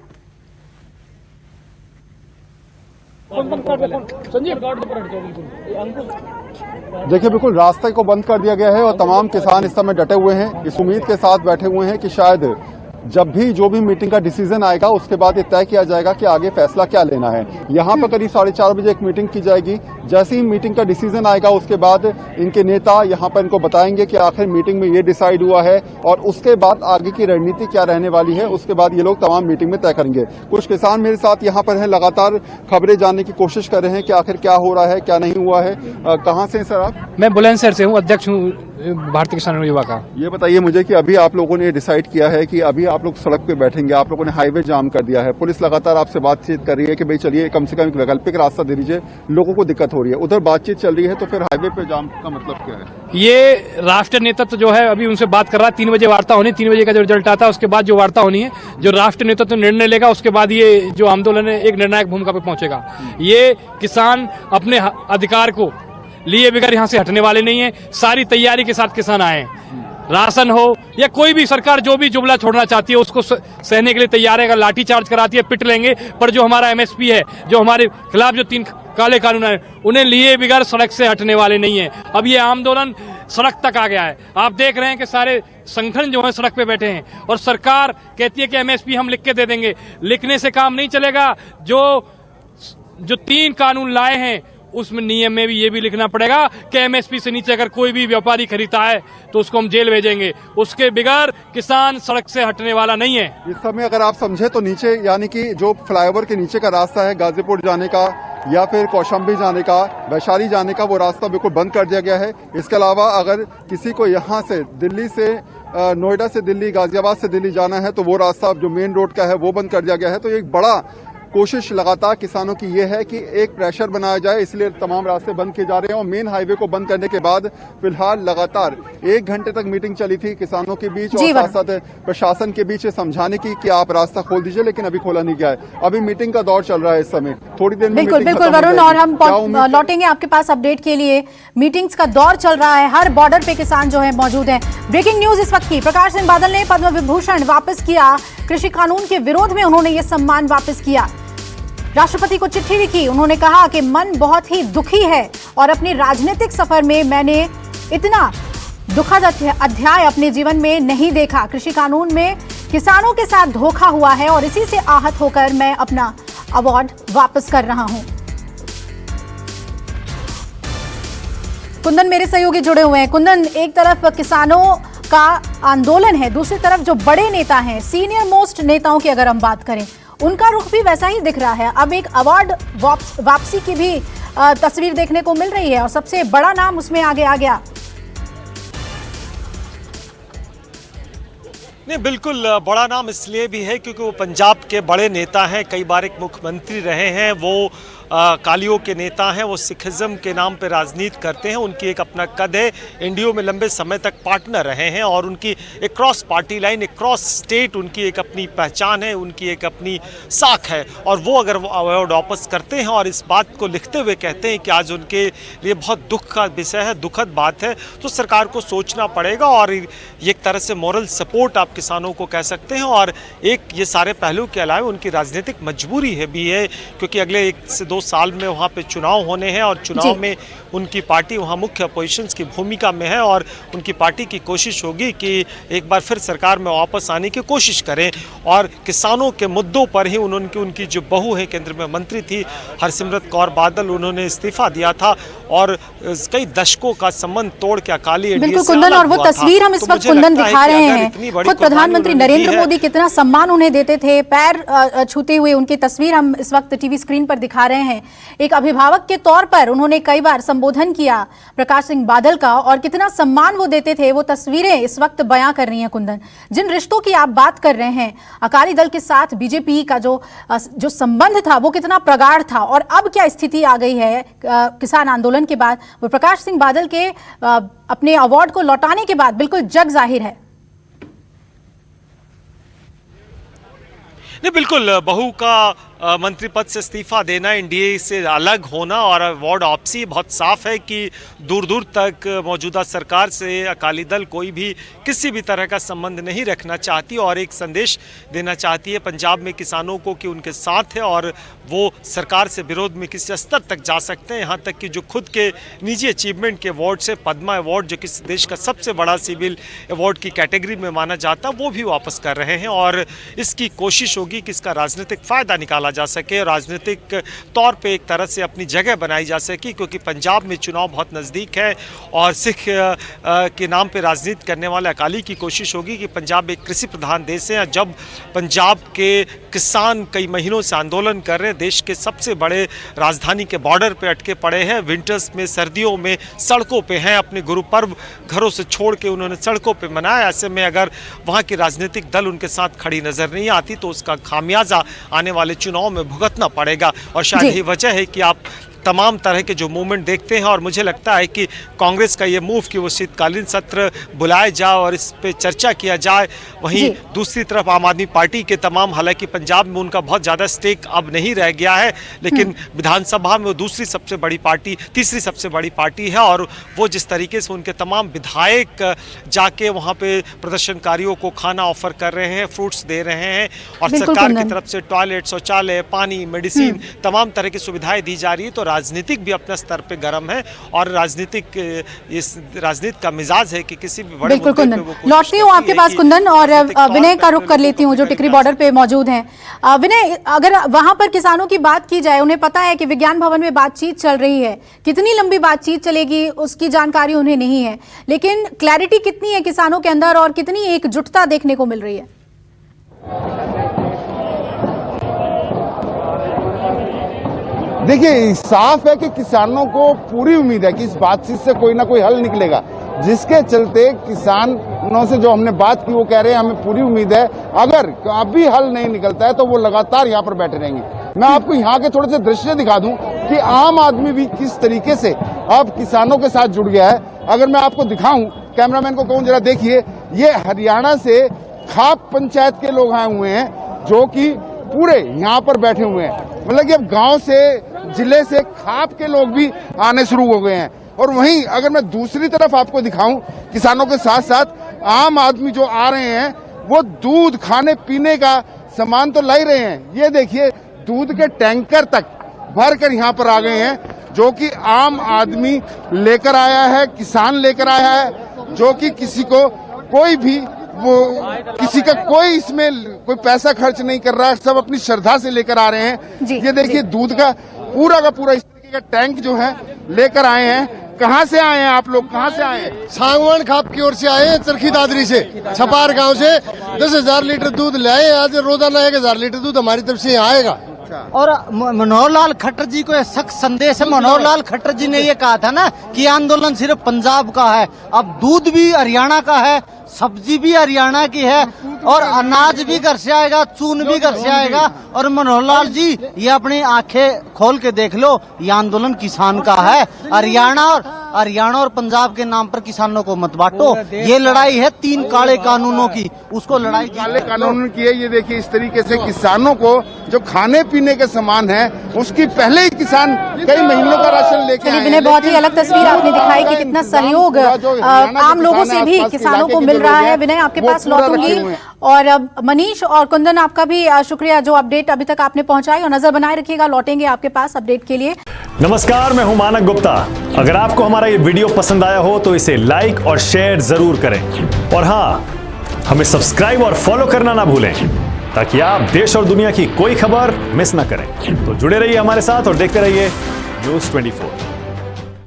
देखिए, बिल्कुल रास्ते को बंद कर दिया गया है और तमाम किसान इस समय डटे हुए हैं, इस उम्मीद के साथ बैठे हुए हैं कि शायद जब भी जो भी मीटिंग का डिसीजन आएगा उसके बाद ये तय किया जाएगा कि आगे फैसला क्या लेना है। यहाँ पर करीब 4:30 बजे एक मीटिंग की जाएगी। जैसे ही मीटिंग का डिसीजन आएगा उसके बाद इनके नेता यहाँ पर इनको बताएंगे कि आखिर मीटिंग में ये डिसाइड हुआ है और उसके बाद आगे की रणनीति क्या रहने वाली है, उसके बाद ये लोग तमाम मीटिंग में तय करेंगे। कुछ किसान मेरे साथ यहाँ पर हैं, लगातार खबरें जानने की कोशिश कर रहे हैं कि आखिर क्या हो रहा है, क्या नहीं हुआ है। कहाँ से हैं सर आप? मैं बुलंदशहर से हूँ, अध्यक्ष हूँ भारतीय किसान युवा का। ये बताइए मुझे कि अभी आप लोगों ने डिसाइड किया है कि अभी आप लोग सड़क पे बैठेंगे, आप लोगों ने हाईवे जाम कर दिया है, पुलिस लगातार आपसे बातचीत कर रही है कि भाई चलिए कम से कम एक वैकल्पिक रास्ता दे दीजिए, लोगों को दिक्कत हो रही है, उधर बातचीत चल रही है, तो फिर हाईवे पे जाम का मतलब क्या है? ये राष्ट्रीय नेतृत्व जो है अभी उनसे बात कर रहा है। 3 बजे वार्ता होनी, 3 बजे का जो रिजल्ट आता है उसके बाद जो वार्ता होनी है, जो राष्ट्रीय नेतृत्व निर्णय लेगा उसके बाद ये जो आंदोलन है एक निर्णायक भूमिका पे पहुंचेगा। ये किसान अपने अधिकार को लिए बगैर यहाँ से हटने वाले नहीं है। सारी तैयारी के साथ किसान आए हैं। राशन हो या कोई भी सरकार जो भी जुमला छोड़ना चाहती है उसको सहने के लिए तैयार है। अगर लाठी चार्ज कराती है पिट लेंगे, पर जो हमारा एमएसपी है, जो हमारे खिलाफ जो 3 काले कानून है, उन्हें लिए बगैर सड़क से हटने वाले नहीं है। अब ये आंदोलन सड़क तक आ गया है। आप देख रहे हैं कि सारे संगठन जो है सड़क पे बैठे हैं और सरकार कहती है कि एमएसपी हम लिख के दे देंगे। लिखने से काम नहीं चलेगा। जो 3 कानून लाए हैं उसमें नियम में भी ये भी लिखना पड़ेगा कि एमएसपी से नीचे अगर कोई भी व्यापारी खरीदता है तो उसको हम जेल भेजेंगे। उसके बगैर किसान सड़क से हटने वाला नहीं है। इस समय अगर आप समझे तो नीचे यानी कि जो फ्लाईओवर के नीचे का रास्ता है गाजीपुर जाने का या फिर कौशाम्बी जाने का, वैशाली जाने का, वो रास्ता बिल्कुल बंद कर दिया गया है। इसके अलावा अगर किसी को यहाँ से दिल्ली से नोएडा से दिल्ली, गाजियाबाद से दिल्ली जाना है तो वो रास्ता जो मेन रोड का है वो बंद कर दिया गया है। तो एक बड़ा कोशिश लगातार किसानों की ये है कि एक प्रेशर बनाया जाए, इसलिए तमाम रास्ते बंद किए जा रहे हैं। और मेन हाईवे को बंद करने के बाद फिलहाल लगातार 1 घंटे तक मीटिंग चली थी किसानों के बीच और साथ साथ प्रशासन के बीच समझाने की कि आप रास्ता खोल दीजिए, लेकिन अभी खोला नहीं गया है। अभी मीटिंग का दौर चल रहा है इस समय, थोड़ी देर में बिल्कुल वरुण, और हम लौटेंगे आपके पास अपडेट के लिए। मीटिंग्स का दौर चल रहा है, हर बॉर्डर पे किसान जो है मौजूद हैं। ब्रेकिंग न्यूज इस वक्त की, प्रकाश सिंह बादल ने पद्म विभूषण वापस किया। कृषि कानून के विरोध में उन्होंने ये सम्मान वापस किया। राष्ट्रपति को चिट्ठी लिखी, उन्होंने कहा कि मन बहुत ही दुखी है और अपने राजनीतिक सफर में मैंने इतना दुखद अध्याय अपने जीवन में नहीं देखा। कृषि कानून में किसानों के साथ धोखा हुआ है और इसी से आहत होकर मैं अपना अवार्ड वापस कर रहा हूं। कुंदन मेरे सहयोगी जुड़े हुए हैं। कुंदन, एक तरफ किसानों का आंदोलन है, दूसरी तरफ जो बड़े नेता हैं, सीनियर मोस्ट नेताओं की अगर हम बात करें, उनका रुख भी वैसा ही दिख रहा है। अब एक अवार्ड वापसी की भी तस्वीर देखने को मिल रही है और सबसे बड़ा नाम उसमें आगे आ गया। नहीं, बिल्कुल बड़ा नाम इसलिए भी है क्योंकि वो पंजाब के बड़े नेता हैं, कई बार एक मुख्यमंत्री रहे हैं, वो कालियों के नेता हैं, वो सिखिज्म के नाम पे राजनीति करते हैं, उनकी एक अपना कद है, एनडीओ में लंबे समय तक पार्टनर रहे हैं और उनकी एक क्रॉस पार्टी लाइन, एक क्रॉस स्टेट उनकी एक अपनी पहचान है, उनकी एक अपनी साख है। और वो अगर वो अवार्ड वापस करते हैं और इस बात को लिखते हुए कहते हैं कि आज उनके लिए बहुत दुख का विषय है, दुखद बात है, तो सरकार को सोचना पड़ेगा और एक तरह से मॉरल सपोर्ट आप किसानों को कह सकते हैं। और एक ये सारे पहलू के अलावा उनकी राजनीतिक मजबूरी है भी है क्योंकि अगले 1 से 2 साल में वहाँ पे चुनाव होने हैं और चुनाव में उनकी पार्टी वहाँ मुख्य अपोजिशंस की भूमिका में है और उनकी पार्टी की कोशिश होगी कि एक बार फिर सरकार में वापस आने की कोशिश करें। और किसानों के मुद्दों पर ही उनकी जो बहू है, केंद्र में मंत्री थी हरसिमरत कौर बादल, उन्होंने इस्तीफा दिया था और कई दशकों का संबंध तोड़ के अकाली बिल्कुल कुंदन, और वो तस्वीर हम इस वक्त कुंदन दिखा रहे हैं, खुद प्रधानमंत्री नरेंद्र मोदी कितना सम्मान उन्हें देते थे, पैर छूते हुए उनकी तस्वीर हम इस वक्त टीवी स्क्रीन पर दिखा रहे हैं। एक अभिभावक के तौर पर उन्होंने कई बार संबोधन किया प्रकाश सिंह बादल का और कितना सम्मान वो देते थे, वो तस्वीरें इस वक्त बयां कर रही हैं कुंदन। जिन रिश्तों की आप बात कर रहे हैं, अकाली दल के साथ बीजेपी का जो संबंध था वो कितना प्रगाढ़ था और अब क्या स्थिति आ गई है किसान आंदोलन के बाद, वो प्रकाश सिंह बादल के अपने अवार्ड को लौटाने के बाद बिल्कुल जग जाहिर है। नहीं, बिल्कुल बहू का मंत्री पद से इस्तीफा देना, एनडीए से अलग होना और अवार्ड वापसी बहुत साफ है कि दूर दूर तक मौजूदा सरकार से अकाली दल कोई भी किसी भी तरह का संबंध नहीं रखना चाहती और एक संदेश देना चाहती है पंजाब में किसानों को कि उनके साथ है और वो सरकार से विरोध में किसी स्तर तक जा सकते हैं। यहाँ तक कि जो खुद के निजी अचीवमेंट के अवार्ड से पद्मा अवार्ड, जो किसी देश का सबसे बड़ा सिविल अवार्ड की कैटेगरी में माना जाता, वो भी वापस कर रहे हैं और इसकी कोशिश होगी कि इसका राजनीतिक फ़ायदा निकाला जा सके, राजनीतिक तौर पे एक तरह से अपनी जगह बनाई जा सके क्योंकि पंजाब में चुनाव बहुत नज़दीक है और सिख के नाम पे राजनीति करने वाले अकाली की कोशिश होगी कि पंजाब एक कृषि प्रधान देश है। जब पंजाब के किसान कई महीनों से आंदोलन कर रहे हैं, देश के सबसे बड़े राजधानी के बॉर्डर पे अटके पड़े हैं, विंटर्स में, सर्दियों में सड़कों पे हैं, अपने गुरु पर्व घरों से छोड़ के उन्होंने सड़कों पे मनाया। ऐसे में अगर वहाँ की राजनीतिक दल उनके साथ खड़ी नज़र नहीं आती तो उसका खामियाजा आने वाले चुनाव में भुगतना पड़ेगा और शायद यही वजह है कि आप तमाम तरह के जो मूवमेंट देखते हैं और मुझे लगता है कि कांग्रेस का ये मूव कि वो शीतकालीन सत्र बुलाए जाए और इस पे चर्चा किया जाए। वहीं दूसरी तरफ आम आदमी पार्टी के तमाम, हालांकि पंजाब में उनका बहुत ज़्यादा स्टेक अब नहीं रह गया है, लेकिन विधानसभा में वो दूसरी सबसे बड़ी पार्टी, तीसरी सबसे बड़ी पार्टी है और वो जिस तरीके से उनके तमाम विधायक जाके वहाँ पे प्रदर्शनकारियों को खाना ऑफर कर रहे हैं, फ्रूट्स दे रहे हैं और सरकार की तरफ से टॉयलेट, शौचालय, पानी, मेडिसिन, तमाम तरह की सुविधाएं दी जा रही है। तो राजनीतिक भी अपने स्तर पे गर्म है और इस राजनीति का मिजाज है कि किसी भी बड़े बिल्कुल कुंदन, लौटती हूँ आपके पास कुंदन और विनय का रुख कर लेती हूँ जो टिकरी बॉर्डर पे मौजूद हैं। विनय, अगर वहां पर किसानों की बात की जाए, उन्हें पता है कि विज्ञान भवन में बातचीत चल रही है, कितनी लंबी बातचीत चलेगी उसकी जानकारी उन्हें नहीं है, लेकिन क्लैरिटी कितनी है किसानों के अंदर और कितनी एकजुटता देखने को मिल रही है? देखिए, साफ है कि किसानों को पूरी उम्मीद है कि इस बातचीत से कोई ना कोई हल निकलेगा, जिसके चलते किसानों से जो हमने बात की वो कह रहे हैं हमें पूरी उम्मीद है अगर अभी हल नहीं निकलता है तो वो लगातार यहाँ पर बैठे रहेंगे। मैं आपको यहाँ के थोड़े से दृश्य दिखा दूं कि आम आदमी भी किस तरीके से अब किसानों के साथ जुड़ गया है। अगर मैं आपको दिखाऊं, कैमरामैन को कहूं जरा देखिए, ये हरियाणा से खाप पंचायत के लोग आए हुए हैं जो कि पूरे यहाँ पर बैठे हुए हैं, मतलब कि अब गांव से, जिले से खाप के लोग भी आने शुरू हो गए हैं। और वहीं अगर मैं दूसरी तरफ आपको दिखाऊं, किसानों के साथ साथ आम आदमी जो आ रहे हैं वो दूध, खाने पीने का सामान तो ला ही रहे हैं। ये देखिए, दूध के टैंकर तक भर कर यहाँ पर आ गए हैं जो कि आम आदमी लेकर आया है, किसान लेकर आया है, जो कि किसी को कोई भी किसी का कोई इसमें कोई पैसा खर्च नहीं कर रहा है, सब अपनी श्रद्धा से लेकर आ रहे हैं। ये देखिए, दूध का पूरा इस तरीके का टैंक जो है लेकर आए हैं। कहाँ से आए हैं आप लोग, कहाँ से आए हैं? सांगवान खाप की ओर से आए हैं, चरखी दादरी से, छपार गांव से 10,000 लीटर दूध लाए। आज रोजाना 1,000 लीटर दूध हमारी तरफ से आएगा। और मनोहर लाल खट्टर जी को सख्त संदेश है। मनोहर लाल खट्टर जी ने ये कहा था ना कि आंदोलन सिर्फ पंजाब का है, अब दूध भी हरियाणा का है, सब्जी भी हरियाणा की है और अनाज भी घर से आएगा, चून भी घर से आएगा। और मनोहर लाल जी ये अपनी आंखें खोल के देख लो, ये आंदोलन किसान का है। हरियाणा और पंजाब के नाम पर किसानों को मत बांटो। ये लड़ाई है 3 काले कानूनों की, उसको लड़ाई काले कानून की है। ये देखिए इस तरीके से किसानों को जो खाने पीने के सामान है उसकी पहले ही किसान कई महीनों का राशन लेके आए हैं। विनय, बहुत ही अलग तस्वीर आपने दिखाई कि कितना सहयोग आम लोगों से भी किसानों को मिल रहा है। विनय, आपके पास लौटूंगी और मनीष और कुंदन, आपका भी शुक्रिया जो अपडेट अभी तक आपने पहुंचाई, और नजर बनाए रखिएगा, लौटेंगे आपके पास अपडेट के लिए। नमस्कार, मैं हूं मानक गुप्ता। अगर आपको हमारा ये वीडियो पसंद आया हो तो इसे लाइक और शेयर जरूर करें, और हाँ, हमें सब्सक्राइब और फॉलो करना ना भूलें ताकि आप देश और दुनिया की कोई खबर मिस ना करें। तो जुड़े रहिए हमारे साथ और देखते रहिए News 24।